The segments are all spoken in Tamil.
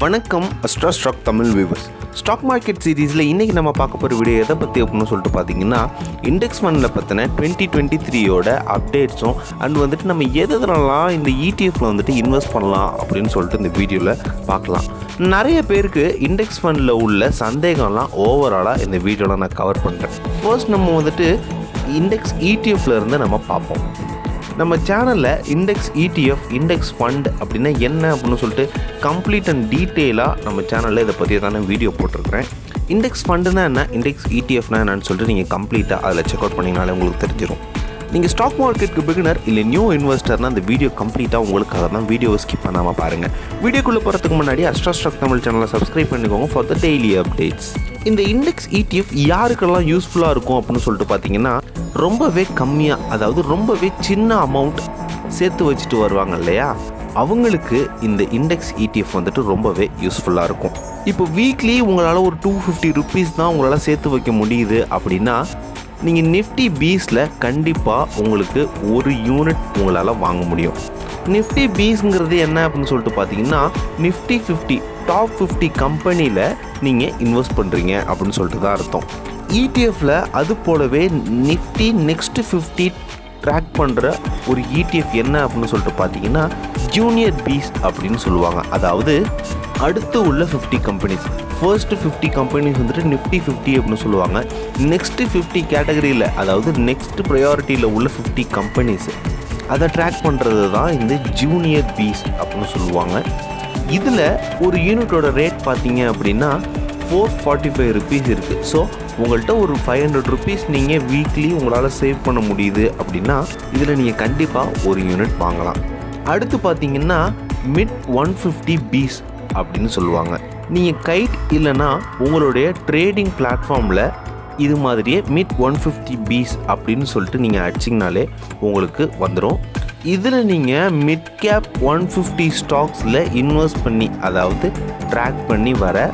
வணக்கம் Astra Stock Tamil viewers. Stock market சீரீஸில் இன்றைக்கி நம்ம பார்க்க போகிற வீடியோ எதை பற்றி அப்படின்னு சொல்லிட்டு பார்த்தீங்கன்னா, இண்டெக்ஸ் ஃபண்டில் பற்றின 2023 அப்டேட்ஸும் அண்ட் நம்ம எதெல்லாம் இந்த இடிஎஃப்பில் இன்வெஸ்ட் பண்ணலாம் அப்படின்னு சொல்லிட்டு இந்த வீடியோவில் பார்க்கலாம். நிறைய பேருக்கு இண்டெக்ஸ் ஃபண்டில் உள்ள சந்தேகம்லாம் ஓவராலாக இந்த வீடியோவில் நான் கவர் பண்ணுறேன். ஃபர்ஸ்ட் நம்ம இண்டெக்ஸ் இடிஎஃப்ல இருந்து நம்ம பார்ப்போம். நம்ம சேனலில் இண்டெக்ஸ் ETF இண்டெக்ஸ் ஃபண்ட் அப்படின்னா என்ன அப்படின்னு சொல்லிட்டு கம்ப்ளீட் அண்ட் டீட்டெயிலாக நம்ம சேனலில் இதை பற்றி தானே வீடியோ போட்டிருக்கிறேன். இண்டெக்ஸ் ஃபண்டுனா என்ன, இண்டெக்ஸ் ETFனா என்னன்னு சொல்லிட்டு நீங்கள் கம்ப்ளீட்டாக அதில் செக் அவுட் பண்ணிங்கனாலே உங்களுக்கு தெரிஞ்சிடும். நீங்கள் ஸ்டாக் மார்க்கெட்டுக்கு பிகினர் இல்லை நியூ இன்வெஸ்டர்னால் அந்த வீடியோ கம்ப்ளீட்டாக உங்களுக்காக தான். வீடியோவை ஸ்கிப் பண்ணாமல் பாருங்கள். வீடியோக்குள்ளே போகிறதுக்கு முன்னாடி அஸ்ட்ரா ஸ்டாக் தமிழ் சேனலை சப்ஸ்கிரைப் பண்ணிக்கோங்க ஃபார் த டெய்லி அப்டேட்ஸ். இந்த இண்டெக்ஸ் ETF யாருக்கெல்லாம் யூஸ்ஃபுல்லாக இருக்கும் அப்படின்னு சொல்லிட்டு பார்த்தீங்கன்னா, ரொம்பவே கம்மியாக, அதாவது ரொம்பவே சின்ன அமௌண்ட் சேர்த்து வச்சுட்டு வருவாங்க இல்லையா, அவங்களுக்கு இந்த இண்டெக்ஸ் ETF ரொம்பவே யூஸ்ஃபுல்லாக இருக்கும். இப்போ வீக்லி உங்களால் ஒரு 250 ருபீஸ் தான் உங்களால் சேர்த்து வைக்க முடியுது அப்படின்னா, நீங்கள் நிஃப்டி பீஸில் கண்டிப்பாக உங்களுக்கு ஒரு யூனிட் உங்களால் வாங்க முடியும். நிஃப்டி பீஸ்ங்கிறது என்ன அப்படின்னு சொல்லிட்டு பார்த்தீங்கன்னா, நிஃப்டி 50 டாப் 50 கம்பெனியில் நீங்கள் இன்வெஸ்ட் பண்ணுறீங்க அப்படின்னு சொல்லிட்டு தான் அர்த்தம். ETFல அது போலவே நிஃப்டி நெக்ஸ்ட் 50 ட்ராக் பண்ணுற ஒரு ETF என்ன அப்படின்னு சொல்லிட்டு பார்த்தீங்கன்னா, ஜூனியர் பீஸ் அப்படின்னு சொல்லுவாங்க. அதாவது அடுத்து உள்ள 50 கம்பெனிஸ், ஃபர்ஸ்ட் 50 கம்பெனிஸ் நிஃப்டி 50 அப்படின்னு சொல்லுவாங்க. நெக்ஸ்ட் 50 கேட்டகரியில், அதாவது நெக்ஸ்ட் ப்ரையாரிட்டியில் உள்ள 50 கம்பெனிஸ் அதை ட்ராக் பண்ணுறது தான் இந்த ஜூனியர் பீஸ் அப்படின்னு சொல்லுவாங்க. இதில் ஒரு யூனிட்டோட ரேட் பார்த்தீங்க அப்படின்னா 445 ருபீஸ் இருக்குது. ஸோ உங்கள்கிட்ட ஒரு 500 ருபீஸ் நீங்கள் வீக்லி உங்களால் சேவ் பண்ண முடியுது அப்படின்னா இதில் நீங்கள் கண்டிப்பாக ஒரு யூனிட் வாங்கலாம். அடுத்து பார்த்தீங்கன்னா மிட் 150 பீஸ் அப்படின்னு சொல்லுவாங்க. நீங்கள் கைட் இல்லைன்னா உங்களுடைய ட்ரேடிங் பிளாட்ஃபார்மில் இது மாதிரியே மிட் 150 பீஸ் அப்படின்னு சொல்லிட்டு நீங்கள் அடிச்சிங்கனாலே உங்களுக்கு வந்துடும். இதில் நீங்கள் மிட் கேப் 150 ஸ்டாக்ஸில் இன்வெஸ்ட் பண்ணி, அதாவது ட்ராக் பண்ணி வர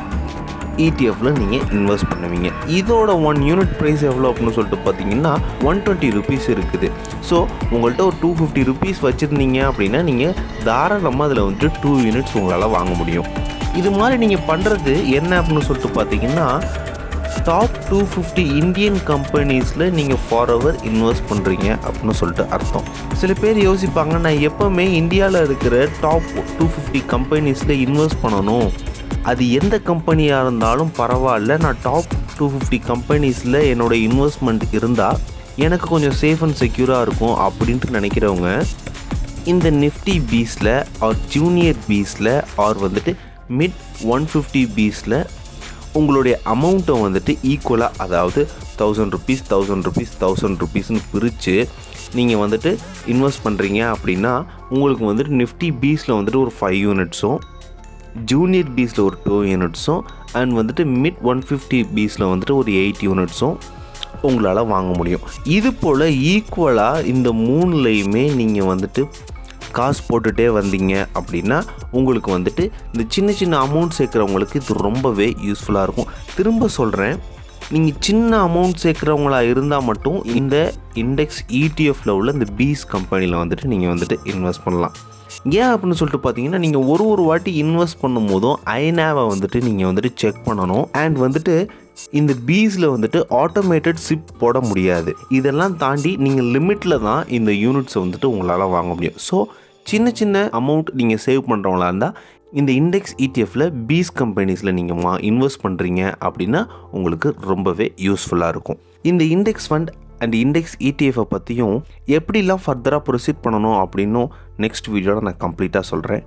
ETFல நீங்கள் இன்வெஸ்ட் பண்ணுவீங்க. இதோட 1 யூனிட் ப்ரைஸ் எவ்வளோ அப்படின்னு சொல்லிட்டு பார்த்தீங்கன்னா 120 ருபீஸ் இருக்குது. ஸோ உங்கள்கிட்ட ஒரு 250 ருபீஸ் வச்சுருந்தீங்க அப்படின்னா நீங்கள் தாராளமாக அதில் 2 யூனிட்ஸ் உங்களால் வாங்க முடியும். இது மாதிரி நீங்கள் பண்ணுறது என்ன அப்படின்னு சொல்லிட்டு பார்த்தீங்கன்னா, டாப் 250 இந்தியன் கம்பெனிஸில் நீங்கள் ஃபார்எவர் இன்வெஸ்ட் பண்ணுறீங்க அப்படின்னு சொல்லிட்டு அர்த்தம். சில பேர் யோசிப்பாங்க, நான் எப்போவுமே இந்தியாவில் இருக்கிற டாப் 250 கம்பெனிஸில் இன்வெஸ்ட் பண்ணணும், அது எந்த கம்பெனியாக இருந்தாலும் பரவாயில்ல, நான் டாப் 250 கம்பெனிஸில் என்னோடய இன்வெஸ்ட்மெண்ட் இருந்தால் எனக்கு கொஞ்சம் சேஃப் அண்ட் செக்யூராக இருக்கும் அப்படின்ட்டு நினைக்கிறவங்க இந்த நிஃப்டி பீஸில் ஆர் ஜூனியர் பீஸில் ஆர் மிட் 150 பீஸில் உங்களுடைய அமௌண்ட்டை ஈக்குவலாக, அதாவது 1000 ருபீஸ் 1000 ருபீஸ் 1000 ருபீஸ்னு பிரித்து நீங்கள் இன்வெஸ்ட் பண்ணுறீங்க அப்படின்னா உங்களுக்கு நிஃப்டி பீஸில் ஒரு 5 யூனிட்ஸும், ஜூனியர் பீஸில் ஒரு 2 யூனிட்ஸும் அண்ட் மிட் 150 பீஸில் ஒரு 8 யூனிட்ஸும் உங்களால் வாங்க முடியும். இது போல் ஈக்குவலாக இந்த 3லையுமே நீங்கள் காசு போட்டுகிட்டே வந்தீங்க அப்படின்னா உங்களுக்கு இந்த சின்ன சின்ன அமௌண்ட் சேர்க்குறவங்களுக்கு இது ரொம்பவே யூஸ்ஃபுல்லாக இருக்கும். திரும்ப சொல்கிறேன், நீங்கள் சின்ன அமௌண்ட் சேர்க்குறவங்களா இருந்தால் மட்டும் இந்த இண்டெக்ஸ் ETFல உள்ள இந்த பீஸ் கம்பெனியில் நீங்கள் இன்வெஸ்ட் பண்ணலாம். ஏன் அப்படின்னு சொல்லிட்டு பார்த்தீங்கன்னா, நீங்கள் ஒரு வாட்டி இன்வெஸ்ட் பண்ணும் போதும் ஐநாவை நீங்கள் செக் பண்ணணும். அண்ட் இந்த பீஸில் ஆட்டோமேட்டட் சிப் போட முடியாது. இதெல்லாம் தாண்டி நீங்கள் லிமிட்டில் தான் இந்த யூனிட்ஸை உங்களால் வாங்க முடியும். ஸோ சின்ன சின்ன அமௌண்ட் நீங்கள் சேவ் பண்ணுறவங்களா இருந்தால் இந்த இண்டெக்ஸ் ETFல பீஸ் கம்பெனிஸில் நீங்கள் இன்வெஸ்ட் பண்ணுறீங்க அப்படின்னா உங்களுக்கு ரொம்பவே யூஸ்ஃபுல்லாக இருக்கும். இந்த இண்டெக்ஸ் ஃபண்ட் அண்ட் இண்டெக்ஸ் ETFை பற்றியும் எப்படிலாம் ஃபர்தராக ப்ரொசீட் பண்ணணும் அப்படின்னும் நெக்ஸ்ட் வீடியோவில் நான் கம்ப்ளீட்டாக சொல்கிறேன்.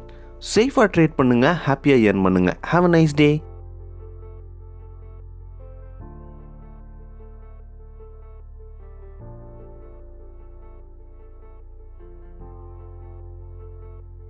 சேஃபாக ட்ரேட் பண்ணுங்கள், ஹாப்பியாக ஏர்ன் பண்ணுங்கள். Have a nice day.